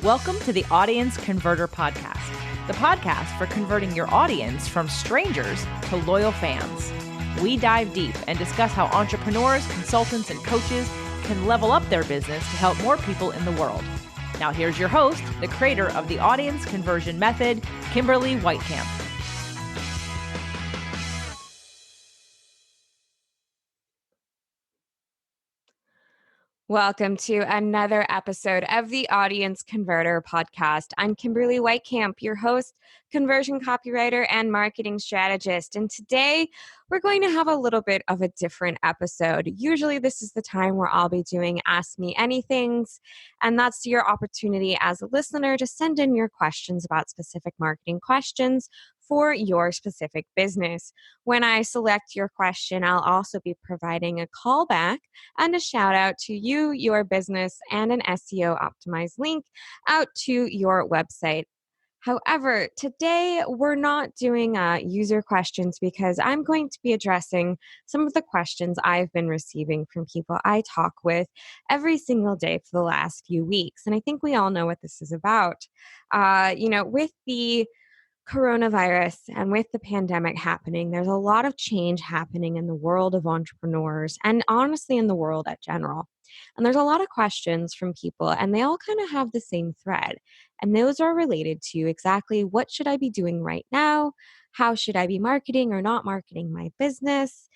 Welcome to the Audience Converter Podcast, the podcast for converting your audience from strangers to loyal fans. We dive deep and discuss how entrepreneurs, consultants, and coaches can level up their business to help more people in the world. Now here's your host, the creator of the Audience Conversion Method, Kimberly Whitecamp. Welcome to another episode of the Audience Converter Podcast. I'm Kimberly Whitecamp, your host, conversion copywriter, and marketing strategist. And today we're going to have a little bit of a different episode. Usually this is the time where I'll be doing Ask Me Anythings, and that's your opportunity as a listener to send in your questions about specific marketing questions for your specific business. When I select your question, I'll also be providing a callback and a shout out to you, your business, and an SEO optimized link out to your website. However, today we're not doing user questions because I'm going to be addressing some of the questions I've been receiving from people I talk with every single day for the last few weeks. And I think we all know what this is about. With the coronavirus and with the pandemic happening, there's a lot of change happening in the world of entrepreneurs and honestly in the world at general. And there's a lot of questions from people and they all kind of have the same thread. And those are related to exactly what should I be doing right now? How should I be marketing or not marketing my business?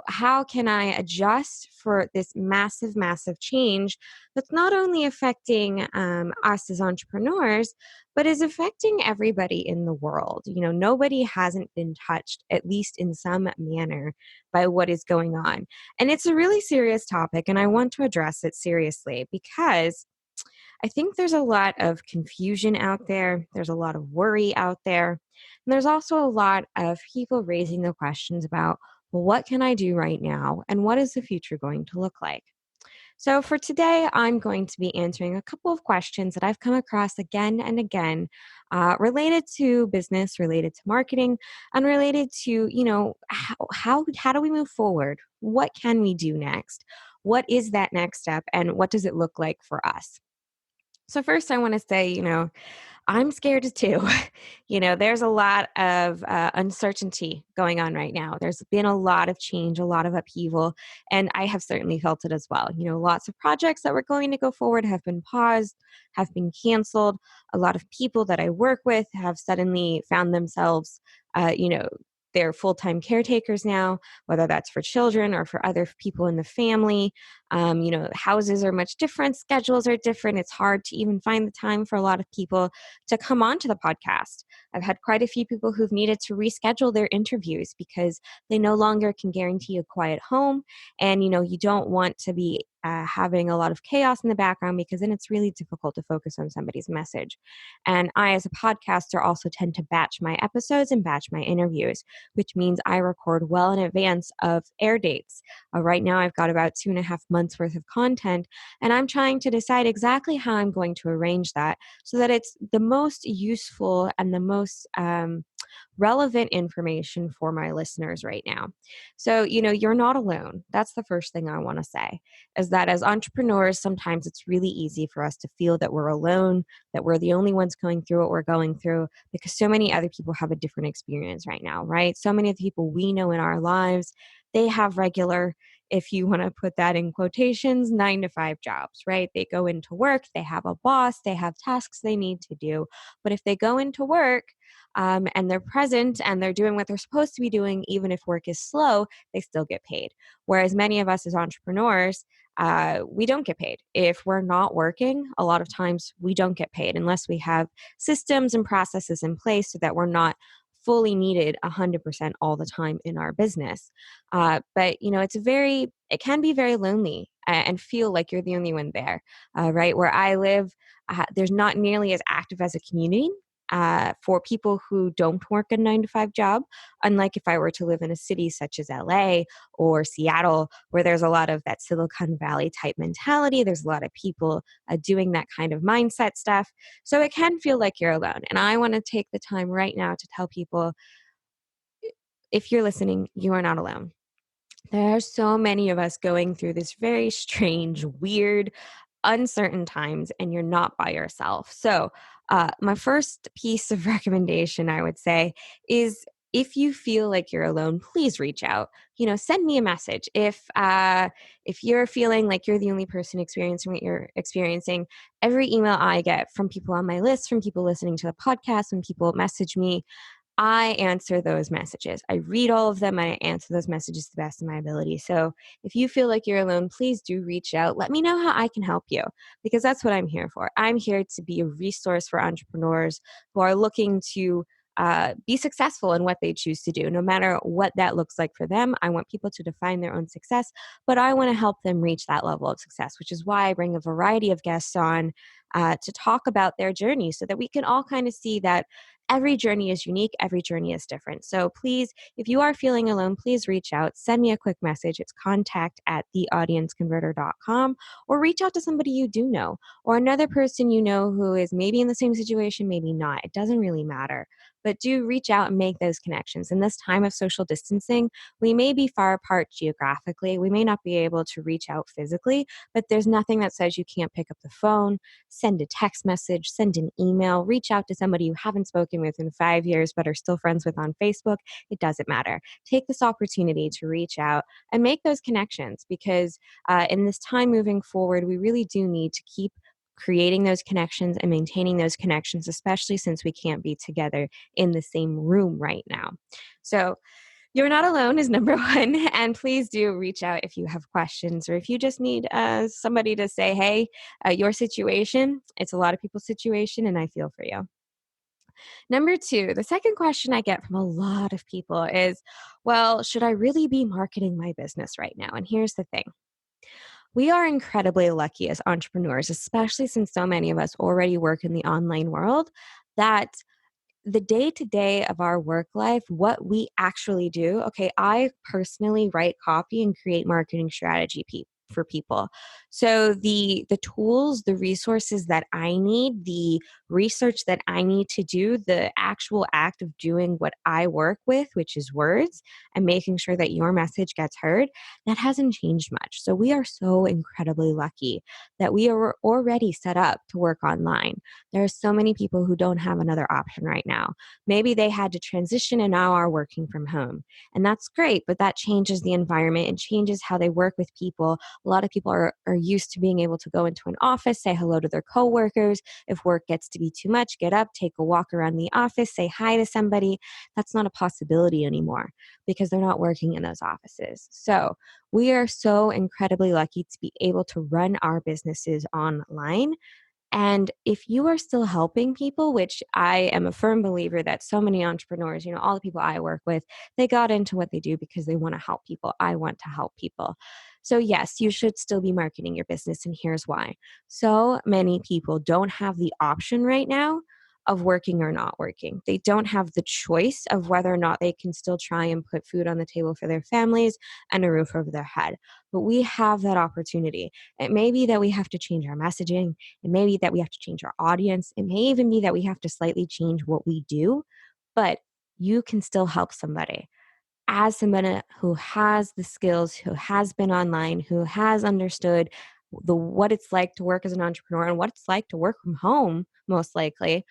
How can I adjust for this massive, massive change that's not only affecting us as entrepreneurs, but is affecting everybody in the world. Nobody hasn't been touched, at least in some manner, by what is going on. And it's a really serious topic, and I want to address it seriously because I think there's a lot of confusion out there. There's a lot of worry out there. And there's also a lot of people raising the questions about, well, what can I do right now? And what is the future going to look like? So for today, I'm going to be answering a couple of questions that I've come across again and again related to business, related to marketing, and related to, how do we move forward? What can we do next? What is that next step? And what does it look like for us? So first I want to say, I'm scared too. There's a lot of uncertainty going on right now. There's been a lot of change, a lot of upheaval, and I have certainly felt it as well. Lots of projects that were going to go forward have been paused, have been canceled. A lot of people that I work with have suddenly found themselves, they're full-time caretakers now, whether that's for children or for other people in the family. Houses are much different. Schedules are different. It's hard to even find the time for a lot of people to come on to the podcast. I've had quite a few people who've needed to reschedule their interviews because they no longer can guarantee a quiet home. And, you don't want to be having a lot of chaos in the background because then it's really difficult to focus on somebody's message. And I, as a podcaster, also tend to batch my episodes and batch my interviews, which means I record well in advance of air dates. Right now, I've got about 2.5 months worth of content, and I'm trying to decide exactly how I'm going to arrange that so that it's the most useful and the most relevant information for my listeners right now. So, you're not alone. That's the first thing I want to say, is that as entrepreneurs, sometimes it's really easy for us to feel that we're alone, that we're the only ones going through what we're going through, because so many other people have a different experience right now, right? So many of the people we know in our lives, they have regular, if you want to put that in quotations, 9-to-5 jobs, right? They go into work, they have a boss, they have tasks they need to do. But if they go into work and they're present and they're doing what they're supposed to be doing, even if work is slow, they still get paid. Whereas many of us as entrepreneurs, we don't get paid. If we're not working, a lot of times we don't get paid unless we have systems and processes in place so that we're not fully needed 100% all the time in our business. But it can be very lonely and feel like you're the only one there, right? Where I live, there's not nearly as active as a community for people who don't work a 9-to-5 job, unlike if I were to live in a city such as LA or Seattle, where there's a lot of that Silicon Valley type mentality. There's a lot of people doing that kind of mindset stuff. So it can feel like you're alone. And I want to take the time right now to tell people, if you're listening, you are not alone. There are so many of us going through this very strange, weird, uncertain times and you're not by yourself. So, my first piece of recommendation, I would say, is if you feel like you're alone, please reach out. Send me a message. If you're feeling like you're the only person experiencing what you're experiencing, every email I get from people on my list, from people listening to the podcast, when people message me, I answer those messages. I read all of them and I answer those messages to the best of my ability. So if you feel like you're alone, please do reach out. Let me know how I can help you, because that's what I'm here for. I'm here to be a resource for entrepreneurs who are looking to be successful in what they choose to do, no matter what that looks like for them. I want people to define their own success, but I want to help them reach that level of success, which is why I bring a variety of guests on to talk about their journey so that we can all kind of see that every journey is unique, every journey is different. So please, if you are feeling alone, please reach out, send me a quick message. It's contact@theaudienceconverter.com, or reach out to somebody you do know, or another person you know who is maybe in the same situation, maybe not. It doesn't really matter. But do reach out and make those connections. In this time of social distancing, we may be far apart geographically. We may not be able to reach out physically, but there's nothing that says you can't pick up the phone, send a text message, send an email, reach out to somebody you haven't spoken with in 5 years but are still friends with on Facebook. It doesn't matter. Take this opportunity to reach out and make those connections, because in this time moving forward, we really do need to keep creating those connections and maintaining those connections, especially since we can't be together in the same room right now. So you're not alone is number one. And please do reach out if you have questions, or if you just need somebody to say, hey, your situation, it's a lot of people's situation, and I feel for you. Number two, the second question I get from a lot of people is, well, should I really be marketing my business right now? And here's the thing. We are incredibly lucky as entrepreneurs, especially since so many of us already work in the online world, that the day to day of our work life, what we actually do. Okay, I personally write copy and create marketing strategy for people. So the tools, the resources that I need, the research that I need to do, the actual act of doing what I work with, which is words, and making sure that your message gets heard, that hasn't changed much. So we are so incredibly lucky that we are already set up to work online. There are so many people who don't have another option right now. Maybe they had to transition and now are working from home. And that's great, but that changes the environment and changes how they work with people. A lot of people are used to being able to go into an office, say hello to their coworkers. If work gets to be too much, get up, take a walk around the office, say hi to somebody. That's not a possibility anymore because they're not working in those offices. So we are so incredibly lucky to be able to run our businesses online. And if you are still helping people, which I am a firm believer that so many entrepreneurs, all the people I work with, they got into what they do because they want to help people. I want to help people. So yes, you should still be marketing your business. And here's why. So many people don't have the option right now of working or not working. They don't have the choice of whether or not they can still try and put food on the table for their families and a roof over their head. But we have that opportunity. It may be that we have to change our messaging. It may be that we have to change our audience. It may even be that we have to slightly change what we do, but you can still help somebody. As someone who has the skills, who has been online, who has understood what it's like to work as an entrepreneur and what it's like to work from home, most likely,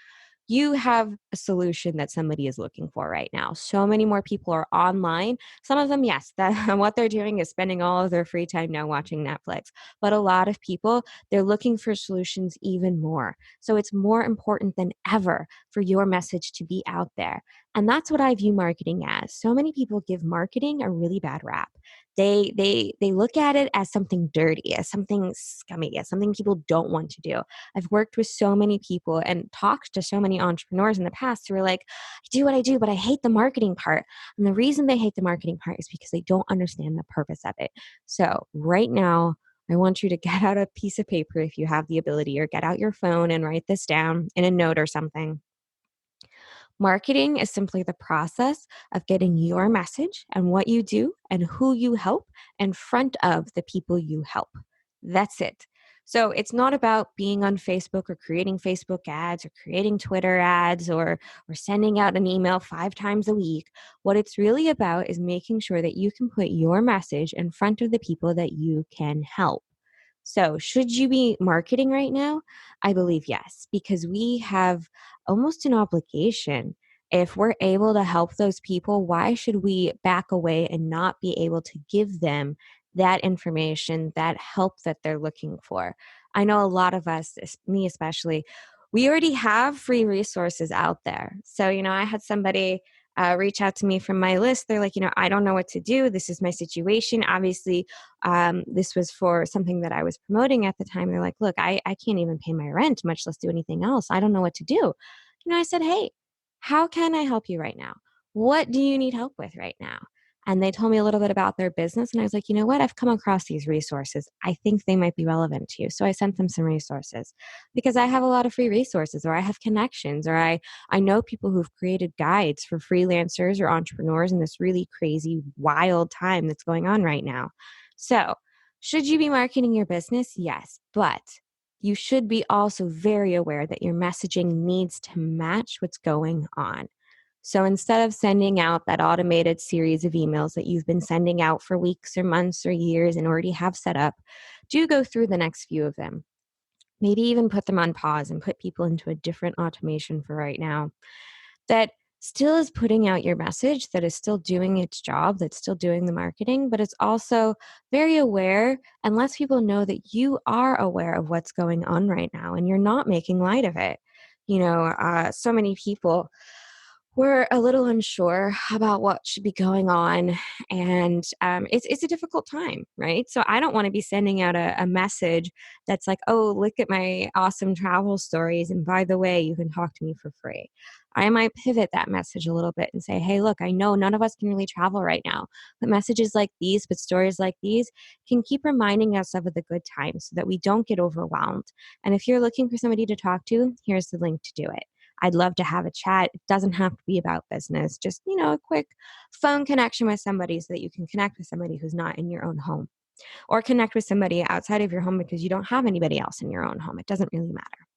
you have a solution that somebody is looking for right now. So many more people are online. Some of them, yes, that what they're doing is spending all of their free time now watching Netflix. But a lot of people, they're looking for solutions even more. So it's more important than ever for your message to be out there. And that's what I view marketing as. So many people give marketing a really bad rap. They look at it as something dirty, as something scummy, as something people don't want to do. I've worked with so many people and talked to so many entrepreneurs in the past who are like, I do what I do, but I hate the marketing part. And the reason they hate the marketing part is because they don't understand the purpose of it. So right now, I want you to get out a piece of paper if you have the ability, or get out your phone and write this down in a note or something. Marketing is simply the process of getting your message and what you do and who you help in front of the people you help. That's it. So it's not about being on Facebook or creating Facebook ads or creating Twitter ads or sending out an email 5 times a week. What it's really about is making sure that you can put your message in front of the people that you can help. So, should you be marketing right now? I believe yes, because we have almost an obligation. If we're able to help those people, why should we back away and not be able to give them that information, that help that they're looking for? I know a lot of us, me especially, we already have free resources out there. So, I had somebody reach out to me from my list. They're like, I don't know what to do. This is my situation. Obviously, this was for something that I was promoting at the time. They're like, look, I can't even pay my rent, much less do anything else. I don't know what to do. I said, hey, how can I help you right now? What do you need help with right now? And they told me a little bit about their business. And I was like, you know what? I've come across these resources. I think they might be relevant to you. So I sent them some resources because I have a lot of free resources, or I have connections, or I know people who've created guides for freelancers or entrepreneurs in this really crazy, wild time that's going on right now. So, should you be marketing your business? Yes, but you should be also very aware that your messaging needs to match what's going on. So instead of sending out that automated series of emails that you've been sending out for weeks or months or years and already have set up, do go through the next few of them. Maybe even put them on pause and put people into a different automation for right now that still is putting out your message, that is still doing its job, that's still doing the marketing, but it's also very aware and lets people know that you are aware of what's going on right now and you're not making light of it. So many people were a little unsure about what should be going on, and it's a difficult time, right? So I don't want to be sending out a message that's like, oh, look at my awesome travel stories, and by the way, you can talk to me for free. I might pivot that message a little bit and say, hey, look, I know none of us can really travel right now, but messages like these, but stories like these can keep reminding us of the good times so that we don't get overwhelmed. And if you're looking for somebody to talk to, here's the link to do it. I'd love to have a chat. It doesn't have to be about business, just, a quick phone connection with somebody so that you can connect with somebody who's not in your own home, or connect with somebody outside of your home because you don't have anybody else in your own home. It doesn't really matter.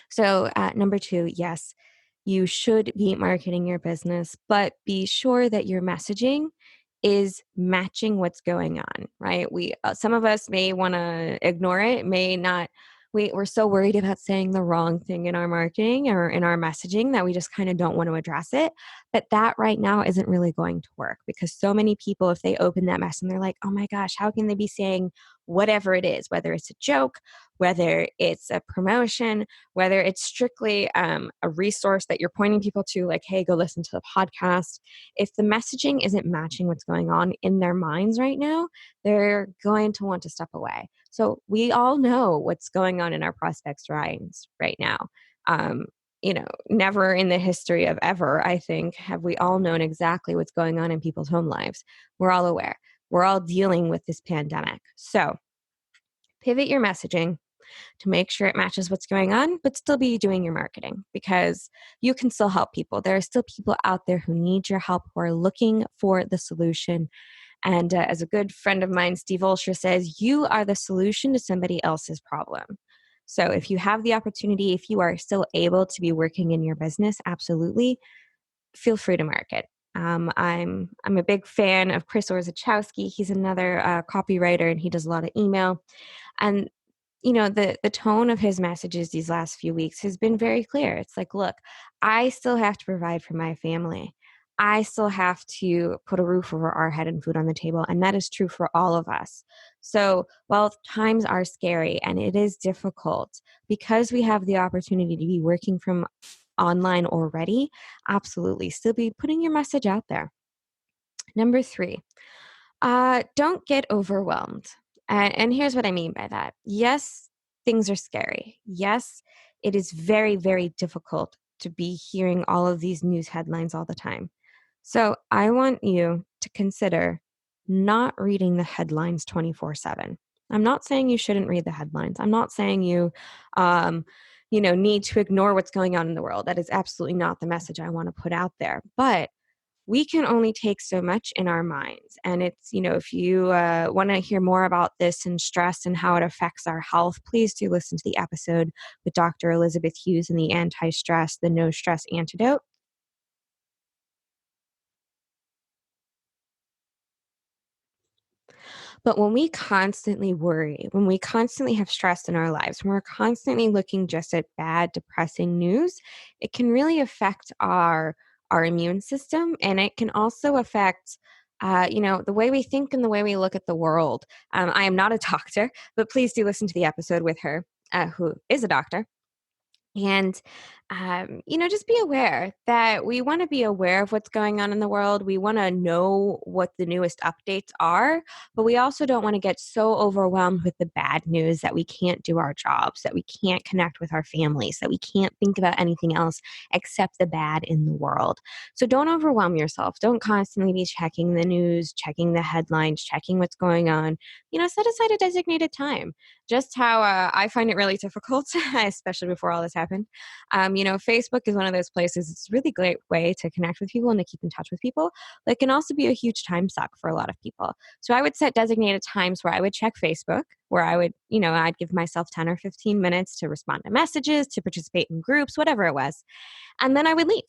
So, number two, yes, you should be marketing your business, but be sure that your messaging is matching what's going on, right? Some of us may want to ignore it, may not. We're so worried about saying the wrong thing in our marketing or in our messaging that we just kind of don't want to address it. But that right now isn't really going to work because so many people, if they open that mess and they're like, oh my gosh, how can they be saying whatever it is, whether it's a joke, whether it's a promotion, whether it's strictly a resource that you're pointing people to, like, hey, go listen to the podcast. If the messaging isn't matching what's going on in their minds right now, they're going to want to step away. So we all know what's going on in our prospects' minds right now. Never in the history of ever, I think, have we all known exactly what's going on in people's home lives. We're all aware. We're all dealing with this pandemic. So pivot your messaging to make sure it matches what's going on, but still be doing your marketing because you can still help people. There are still people out there who need your help, who are looking for the solution. And as a good friend of mine, Steve Olsher says, you are the solution to somebody else's problem. So if you have the opportunity, if you are still able to be working in your business, absolutely, feel free to market. I'm a big fan of Chris Orzechowski. He's another copywriter, and he does a lot of email. And the tone of his messages these last few weeks has been very clear. It's like, look, I still have to provide for my family. I still have to put a roof over our head and food on the table. And that is true for all of us. So while times are scary and it is difficult, because we have the opportunity to be working from online already, absolutely still be putting your message out there. Number three, don't get overwhelmed. And here's what I mean by that. Yes, things are scary. Yes, it is very, very difficult to be hearing all of these news headlines all the time. So I want you to consider not reading the headlines 24/7. I'm not saying you shouldn't read the headlines. I'm not saying you need to ignore what's going on in the world. That is absolutely not the message I want to put out there. But we can only take so much in our minds. And it's, if you want to hear more about this and stress and how it affects our health, please do listen to the episode with Dr. Elizabeth Hughes and the anti-stress, the no stress antidote. But when we constantly worry, when we constantly have stress in our lives, when we're constantly looking just at bad, depressing news, it can really affect our immune system, and it can also affect the way we think and the way we look at the world. I am not a doctor, but please do listen to the episode with her, who is a doctor. And, just be aware that we want to be aware of what's going on in the world. We want to know what the newest updates are, but we also don't want to get so overwhelmed with the bad news that we can't do our jobs, that we can't connect with our families, that we can't think about anything else except the bad in the world. So don't overwhelm yourself. Don't constantly be checking the news, checking the headlines, checking what's going on. Set aside a designated time. Just how I find it really difficult, especially before all this happened. Facebook is one of those places. It's a really great way to connect with people and to keep in touch with people, but it can also be a huge time suck for a lot of people. So I would set designated times where I would check Facebook, where I would, I'd give myself 10 or 15 minutes to respond to messages, to participate in groups, whatever it was. And then I would leave.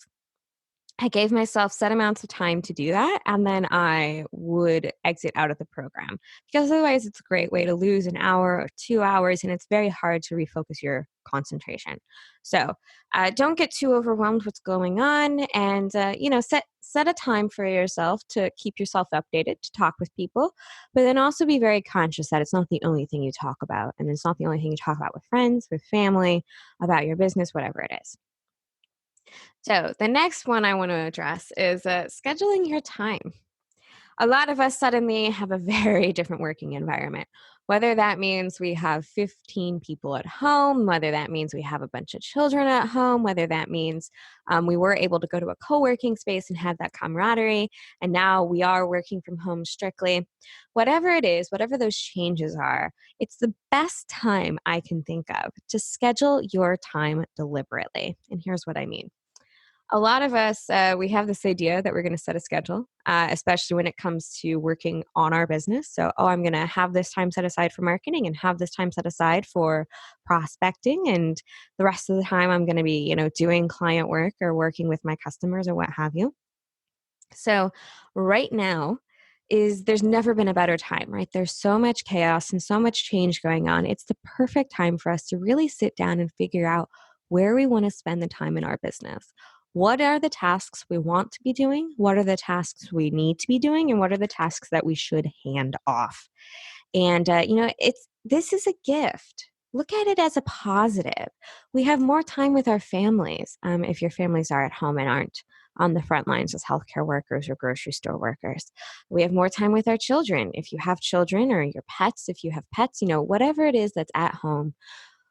I gave myself set amounts of time to do that, and then I would exit out of the program because otherwise it's a great way to lose an hour or 2 hours, and it's very hard to refocus your concentration. So don't get too overwhelmed what's going on, and set a time for yourself to keep yourself updated, to talk with people, but then also be very conscious that it's not the only thing you talk about, and it's not the only thing you talk about with friends, with family, about your business, whatever it is. So, the next one I want to address is scheduling your time. A lot of us suddenly have a very different working environment, whether that means we have 15 people at home, whether that means we have a bunch of children at home, whether that means we were able to go to a co working space and have that camaraderie, and now we are working from home strictly. Whatever it is, whatever those changes are, it's the best time I can think of to schedule your time deliberately. And here's what I mean. A lot of us, we have this idea that we're going to set a schedule, especially when it comes to working on our business. So, I'm going to have this time set aside for marketing and have this time set aside for prospecting. And the rest of the time, I'm going to be, doing client work or working with my customers or what have you. So right now there's never been a better time, right? There's so much chaos and so much change going on. It's the perfect time for us to really sit down and figure out where we want to spend the time in our business. What are the tasks we want to be doing? What are the tasks we need to be doing? And what are the tasks that we should hand off? And it's this is a gift. Look at it as a positive. We have more time with our families, if your families are at home and aren't on the front lines as healthcare workers or grocery store workers. We have more time with our children. If you have children, or your pets, if you have pets, whatever it is that's at home,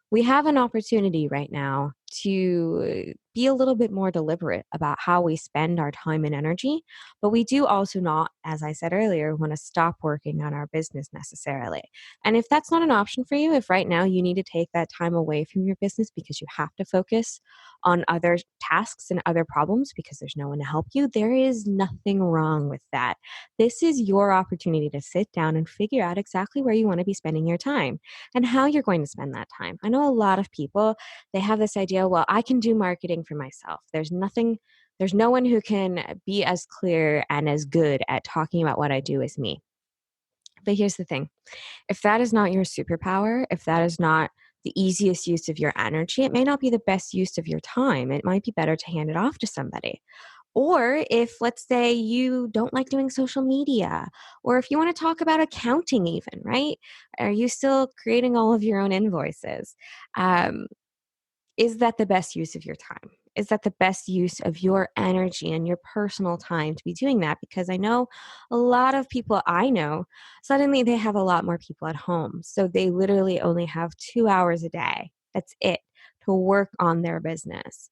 we have an opportunity right now to be a little bit more deliberate about how we spend our time and energy. But we do also not, as I said earlier, want to stop working on our business necessarily. And if that's not an option for you, if right now you need to take that time away from your business because you have to focus on other tasks and other problems because there's no one to help you, there is nothing wrong with that. This is your opportunity to sit down and figure out exactly where you want to be spending your time and how you're going to spend that time. I know a lot of people, they have this idea, well, I can do marketing for myself. There's no one who can be as clear and as good at talking about what I do as me. But here's the thing. If that is not your superpower, if that is not the easiest use of your energy, it may not be the best use of your time. It might be better to hand it off to somebody. Or if, let's say, you don't like doing social media, or if you want to talk about accounting, even, right? Are you still creating all of your own invoices? Um, is that the best use of your time? Is that the best use of your energy and your personal time to be doing that? Because I know a lot of people I know, suddenly they have a lot more people at home. So they literally only have 2 hours a day. That's it, to work on their business.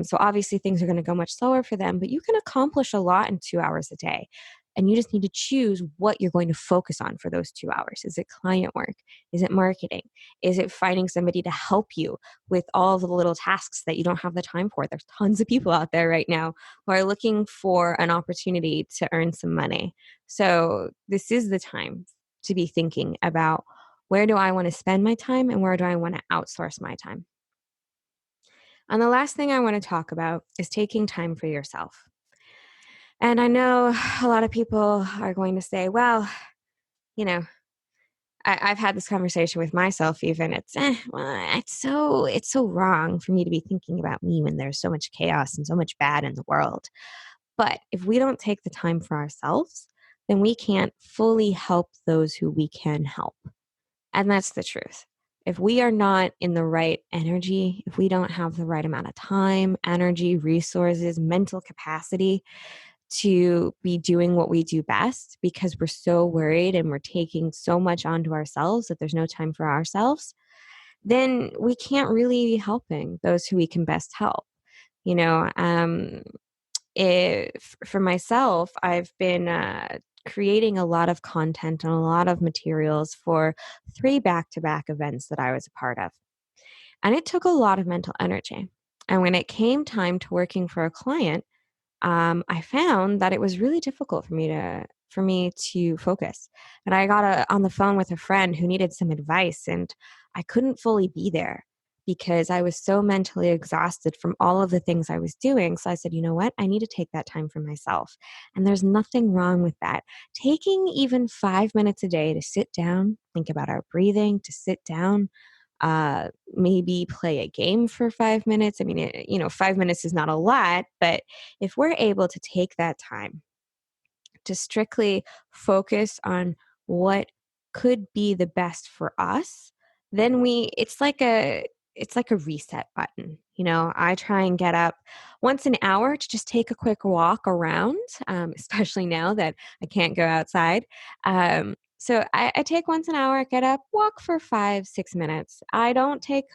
So obviously things are going to go much slower for them, but you can accomplish a lot in 2 hours a day. And you just need to choose what you're going to focus on for those 2 hours. Is it client work? Is it marketing? Is it finding somebody to help you with all the little tasks that you don't have the time for? There's tons of people out there right now who are looking for an opportunity to earn some money. So this is the time to be thinking about, where do I want to spend my time and where do I want to outsource my time? And the last thing I want to talk about is taking time for yourself. And I know a lot of people are going to say, well, you know, I've had this conversation with myself even. It's so wrong for me to be thinking about me when there's so much chaos and so much bad in the world. But if we don't take the time for ourselves, then we can't fully help those who we can help. And that's the truth. If we are not in the right energy, if we don't have the right amount of time, energy, resources, mental capacity to be doing what we do best because we're so worried and we're taking so much onto ourselves that there's no time for ourselves, then we can't really be helping those who we can best help. You know, if for myself, I've been creating a lot of content and a lot of materials for 3 back-to-back events that I was a part of. And it took a lot of mental energy. And when it came time to working for a client, I found that it was really difficult for me to focus. And I got on the phone with a friend who needed some advice, and I couldn't fully be there because I was so mentally exhausted from all of the things I was doing. So I said, you know what? I need to take that time for myself. And there's nothing wrong with that. Taking even 5 minutes a day to sit down, think about our breathing, to sit down, maybe play a game for 5 minutes. I mean, 5 minutes is not a lot, but if we're able to take that time to strictly focus on what could be the best for us, then it's like a reset button. I try and get up once an hour to just take a quick walk around, especially now that I can't go outside. So I take once an hour, get up, walk for 5, 6 minutes. I don't take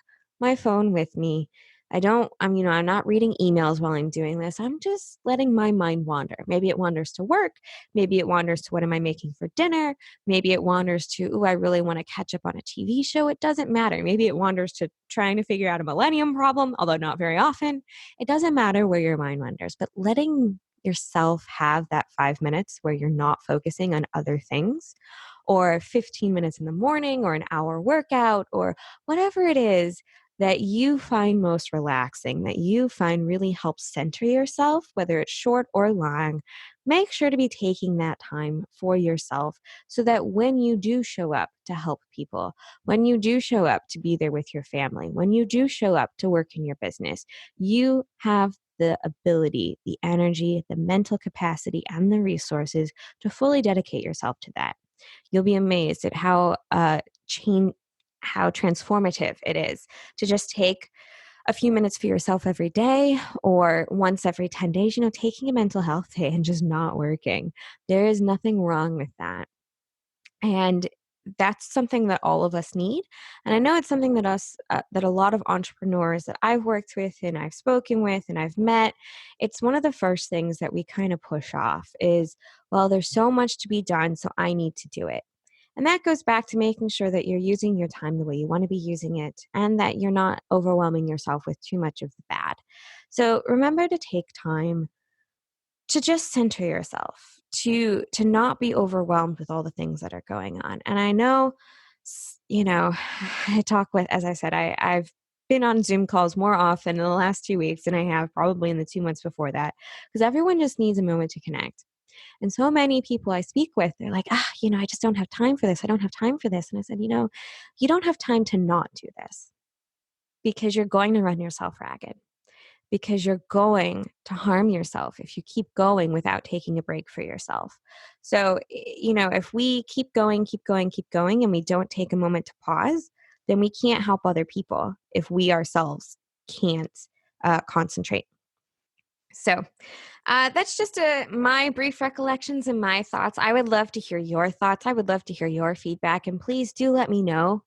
my phone with me. I'm not reading emails while I'm doing this. I'm just letting my mind wander. Maybe it wanders to work. Maybe it wanders to what am I making for dinner? Maybe it wanders to, I really want to catch up on a TV show. It doesn't matter. Maybe it wanders to trying to figure out a millennium problem, although not very often. It doesn't matter where your mind wanders, but letting yourself have that 5 minutes where you're not focusing on other things, or 15 minutes in the morning, or an hour workout, or whatever it is that you find most relaxing, that you find really helps center yourself, whether it's short or long. Make sure to be taking that time for yourself so that when you do show up to help people, when you do show up to be there with your family, when you do show up to work in your business, you have the ability, the energy, the mental capacity, and the resources to fully dedicate yourself to that. You'll be amazed at how transformative it is to just take a few minutes for yourself every day or once every 10 days, taking a mental health day and just not working. There is nothing wrong with that. And that's something that all of us need. And I know it's something that a lot of entrepreneurs that I've worked with and I've spoken with and I've met, it's one of the first things that we kind of push off is, well, there's so much to be done, so I need to do it. And that goes back to making sure that you're using your time the way you want to be using it and that you're not overwhelming yourself with too much of the bad. So remember to take time to just center yourself, to not be overwhelmed with all the things that are going on. And I know, I talk with, as I said, I've been on Zoom calls more often in the last 2 weeks than I have probably in the 2 months before that, because everyone just needs a moment to connect. And so many people I speak with, they're like, I just don't have time for this. I don't have time for this. And I said, you don't have time to not do this because you're going to run yourself ragged, because you're going to harm yourself if you keep going without taking a break for yourself. So, if we keep going, keep going, keep going, and we don't take a moment to pause, then we can't help other people if we ourselves can't concentrate. So that's just my brief recollections and my thoughts. I would love to hear your thoughts. I would love to hear your feedback. And please do let me know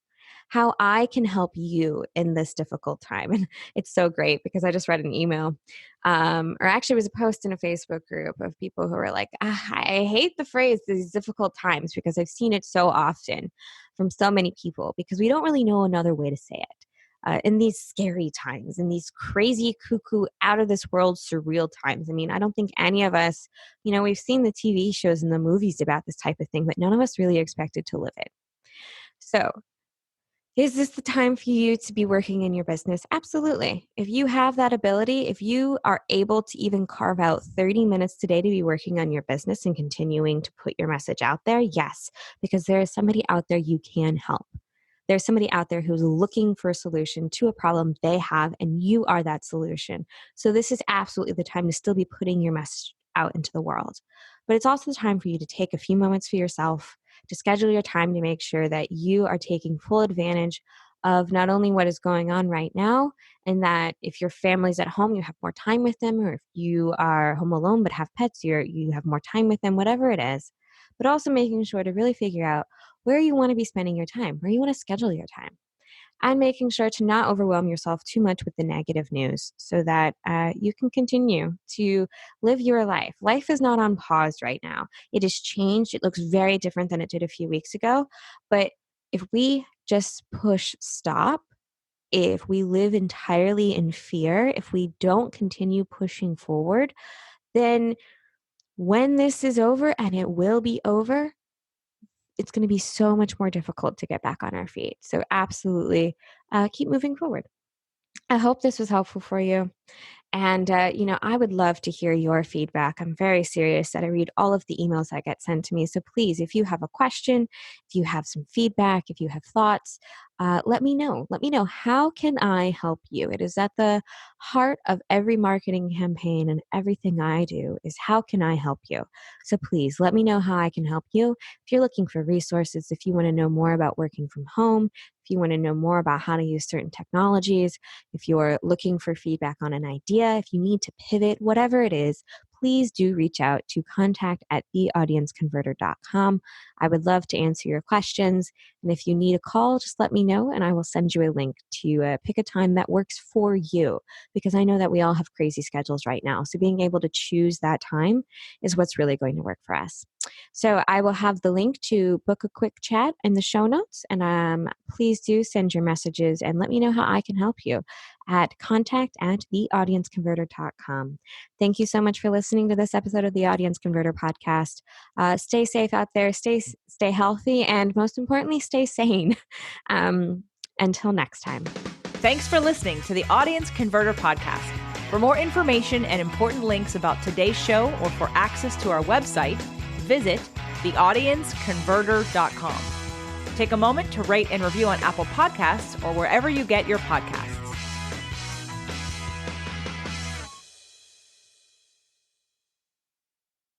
how I can help you in this difficult time. And it's so great because I just read an email, or actually it was a post in a Facebook group of people who were like, I hate the phrase these difficult times because I've seen it so often from so many people because we don't really know another way to say it. In these scary times, in these crazy, cuckoo, out of this world, surreal times. I mean, I don't think any of us, we've seen the TV shows and the movies about this type of thing, but none of us really expected to live it. So Is this the time for you to be working in your business? Absolutely. If you have that ability, if you are able to even carve out 30 minutes today to be working on your business and continuing to put your message out there, yes, because there is somebody out there you can help. There's somebody out there who's looking for a solution to a problem they have, and you are that solution. So this is absolutely the time to still be putting your message out into the world. But it's also the time for you to take a few moments for yourself, to schedule your time to make sure that you are taking full advantage of not only what is going on right now, and that if your family's at home, you have more time with them, or if you are home alone but have pets, you have more time with them, whatever it is. But also making sure to really figure out where you want to be spending your time, where you want to schedule your time, and making sure to not overwhelm yourself too much with the negative news so that you can continue to live your life. Life is not on pause right now. It has changed. It looks very different than it did a few weeks ago. But if we just push stop, if we live entirely in fear, if we don't continue pushing forward, then when this is over, and it will be over, it's going to be so much more difficult to get back on our feet. So absolutely keep moving forward. I hope this was helpful for you. And, I would love to hear your feedback. I'm very serious that I read all of the emails that get sent to me. So please, if you have a question, if you have some feedback, if you have thoughts, let me know. Let me know, how can I help you? It is at the heart of every marketing campaign and everything I do is how can I help you? So please let me know how I can help you. If you're looking for resources, if you want to know more about working from home, if you want to know more about how to use certain technologies, if you're looking for feedback on an idea, if you need to pivot, whatever it is, please do reach out to contact@theaudienceconverter.com. I would love to answer your questions. And if you need a call, just let me know and I will send you a link to pick a time that works for you, because I know that we all have crazy schedules right now. So being able to choose that time is what's really going to work for us. So I will have the link to book a quick chat in the show notes. And please do send your messages and let me know how I can help you at contact@theaudienceconverter.com. Thank you so much for listening to this episode of the Audience Converter podcast. Stay safe out there, stay healthy, and most importantly, stay sane. Until next time. Thanks for listening to the Audience Converter podcast. For more information and important links about today's show or for access to our website, visit theaudienceconverter.com. Take a moment to rate and review on Apple Podcasts or wherever you get your podcasts.